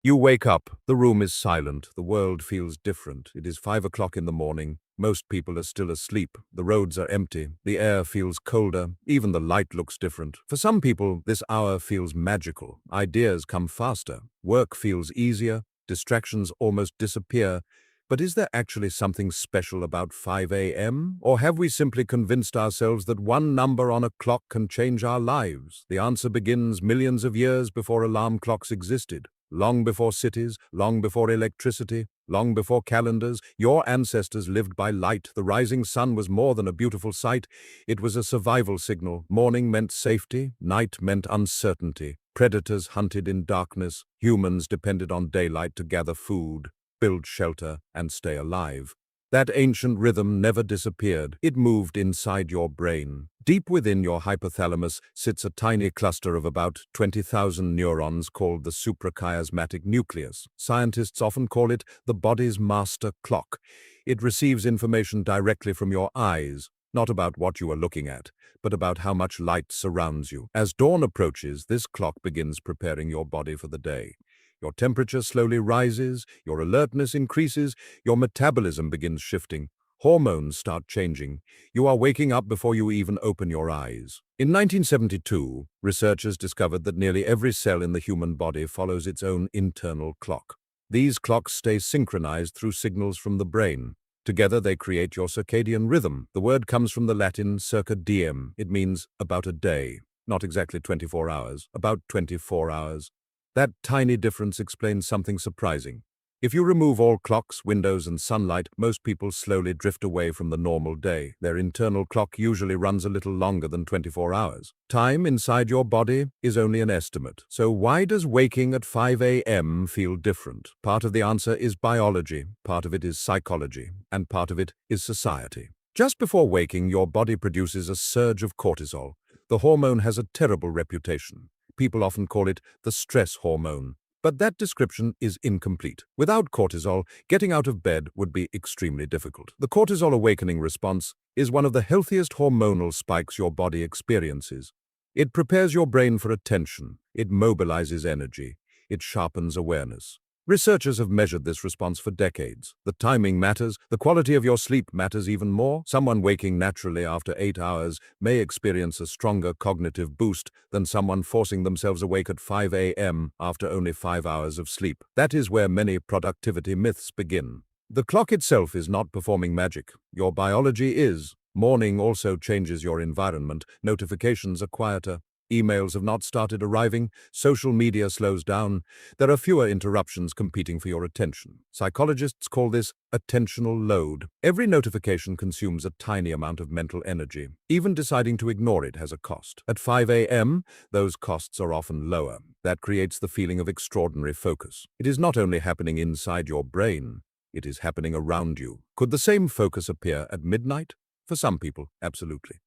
You wake up, the room is silent, the world feels different. It is 5 o'clock in the morning, most people are still asleep, the roads are empty, the air feels colder, even the light looks different. For some people, this hour feels magical. Ideas come faster, work feels easier, distractions almost disappear. But is there actually something special about 5 a.m.? Or have we simply convinced ourselves that one number on a clock can change our lives? The answer begins millions of years before alarm clocks existed. Long before cities, long before electricity, long before calendars, your ancestors lived by light. The rising sun was more than a beautiful sight. It was a survival signal. Morning meant safety, night meant uncertainty. Predators hunted in darkness. Humans depended on daylight to gather food, build shelter, and stay alive. That ancient rhythm never disappeared. It moved inside your brain. Deep within your hypothalamus sits a tiny cluster of about 20,000 neurons called the suprachiasmatic nucleus. Scientists often call it the body's master clock. It receives information directly from your eyes, not about what you are looking at, but about how much light surrounds you. As dawn approaches, this clock begins preparing your body for the day. Your temperature slowly rises, your alertness increases, your metabolism begins shifting. Hormones start changing. You are waking up before you even open your eyes. In 1972, researchers discovered that nearly every cell in the human body follows its own internal clock. These clocks stay synchronized through signals from the brain. Together they create your circadian rhythm. The word comes from the Latin circa diem. It means about a day. Not exactly 24 hours, about 24 hours. That tiny difference explains something surprising. If you remove all clocks, windows, and sunlight, most people slowly drift away from the normal day. Their internal clock usually runs a little longer than 24 hours. Time inside your body is only an estimate. So why does waking at 5 a.m. feel different? Part of the answer is biology, part of it is psychology, and part of it is society. Just before waking, your body produces a surge of cortisol. The hormone has a terrible reputation. People often call it the stress hormone. But that description is incomplete. Without cortisol, getting out of bed would be extremely difficult. The cortisol awakening response is one of the healthiest hormonal spikes your body experiences. It prepares your brain for attention. It mobilizes energy. It sharpens awareness. Researchers have measured this response for decades. The timing matters. The quality of your sleep matters even more. Someone waking naturally after 8 hours may experience a stronger cognitive boost than someone forcing themselves awake at 5 a.m. after only 5 hours of sleep. That is where many productivity myths begin. The clock itself is not performing magic. Your biology is. Morning also changes your environment. Notifications are quieter. Emails have not started arriving, social media slows down, there are fewer interruptions competing for your attention. Psychologists call this attentional load. Every notification consumes a tiny amount of mental energy. Even deciding to ignore it has a cost. At 5 a.m., those costs are often lower. That creates the feeling of extraordinary focus. It is not only happening inside your brain, it is happening around you. Could the same focus appear at midnight? For some people, absolutely.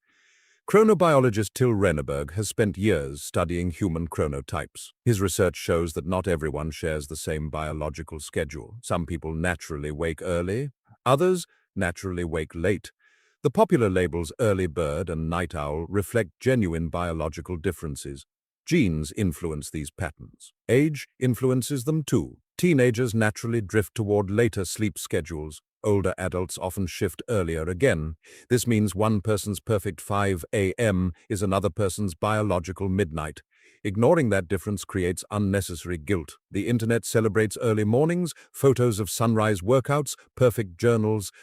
Chronobiologist Till Roenneberg has spent years studying human chronotypes. His research shows that not everyone shares the same biological schedule. Some people naturally wake early, others naturally wake late. The popular labels early bird and night owl reflect genuine biological differences. Genes influence these patterns. Age influences them too. Teenagers naturally drift toward later sleep schedules. Older adults often shift earlier again. This means one person's perfect 5 a.m. is another person's biological midnight. Ignoring that difference creates unnecessary guilt. The internet celebrates early mornings, photos of sunrise workouts, perfect journals,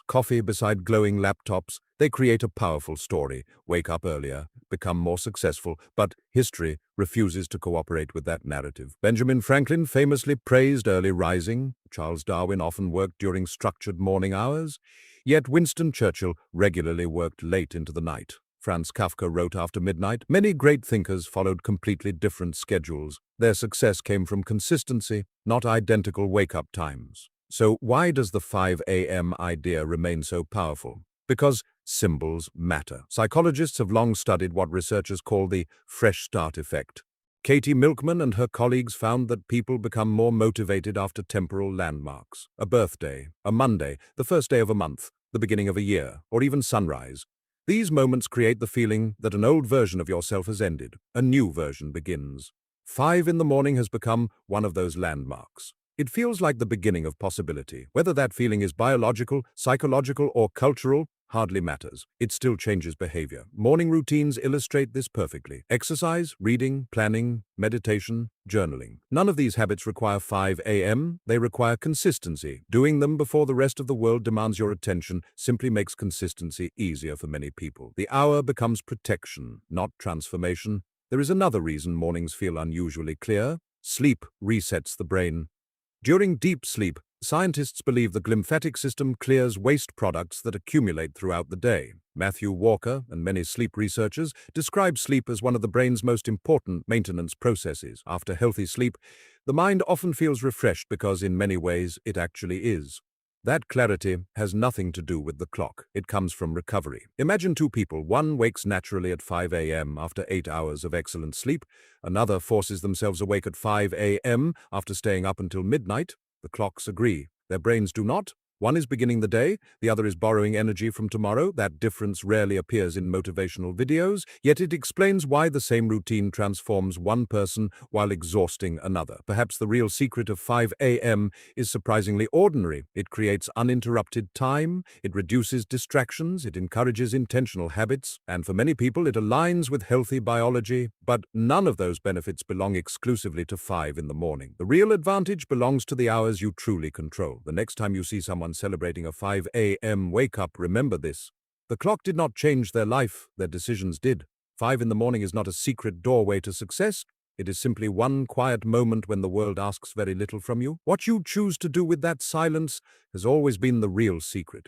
coffee beside glowing laptops. They create a powerful story. Wake up earlier, become more successful, but history refuses to cooperate with that narrative. Benjamin Franklin famously praised early rising. Charles Darwin often worked during structured morning hours. Yet Winston Churchill regularly worked late into the night. Franz Kafka wrote after midnight. Many great thinkers followed completely different schedules. Their success came from consistency, not identical wake-up times. So why does the 5 a.m. idea remain so powerful? Because symbols matter. Psychologists have long studied what researchers call the fresh start effect. Katy Milkman and her colleagues found that people become more motivated after temporal landmarks. A birthday, a Monday, the first day of a month, the beginning of a year, or even sunrise. These moments create the feeling that an old version of yourself has ended. A new version begins. 5 in the morning has become one of those landmarks. It feels like the beginning of possibility. Whether that feeling is biological, psychological, or cultural hardly matters. It still changes behavior. Morning routines illustrate this perfectly. Exercise, reading, planning, meditation, journaling. None of these habits require 5 a.m. They require consistency. Doing them before the rest of the world demands your attention simply makes consistency easier for many people. The hour becomes protection, not transformation. There is another reason mornings feel unusually clear. Sleep resets the brain. During deep sleep, scientists believe the glymphatic system clears waste products that accumulate throughout the day. Matthew Walker and many sleep researchers describe sleep as one of the brain's most important maintenance processes. After healthy sleep, the mind often feels refreshed because in many ways it actually is. That clarity has nothing to do with the clock. It comes from recovery. Imagine two people. One wakes naturally at 5 a.m. after 8 hours of excellent sleep. Another forces themselves awake at 5 a.m. after staying up until midnight. The clocks agree. Their brains do not. One is beginning the day, the other is borrowing energy from tomorrow. That difference rarely appears in motivational videos, yet it explains why the same routine transforms one person while exhausting another. Perhaps the real secret of 5 a.m. is surprisingly ordinary. It creates uninterrupted time, it reduces distractions, it encourages intentional habits, and for many people it aligns with healthy biology. But none of those benefits belong exclusively to 5 in the morning. The real advantage belongs to the hours you truly control. The next time you see someone celebrating a 5 a.m. wake-up, remember this. The clock did not change their life, their decisions did. 5 in the morning is not a secret doorway to success. It is simply one quiet moment when the world asks very little from you. What you choose to do with that silence has always been the real secret.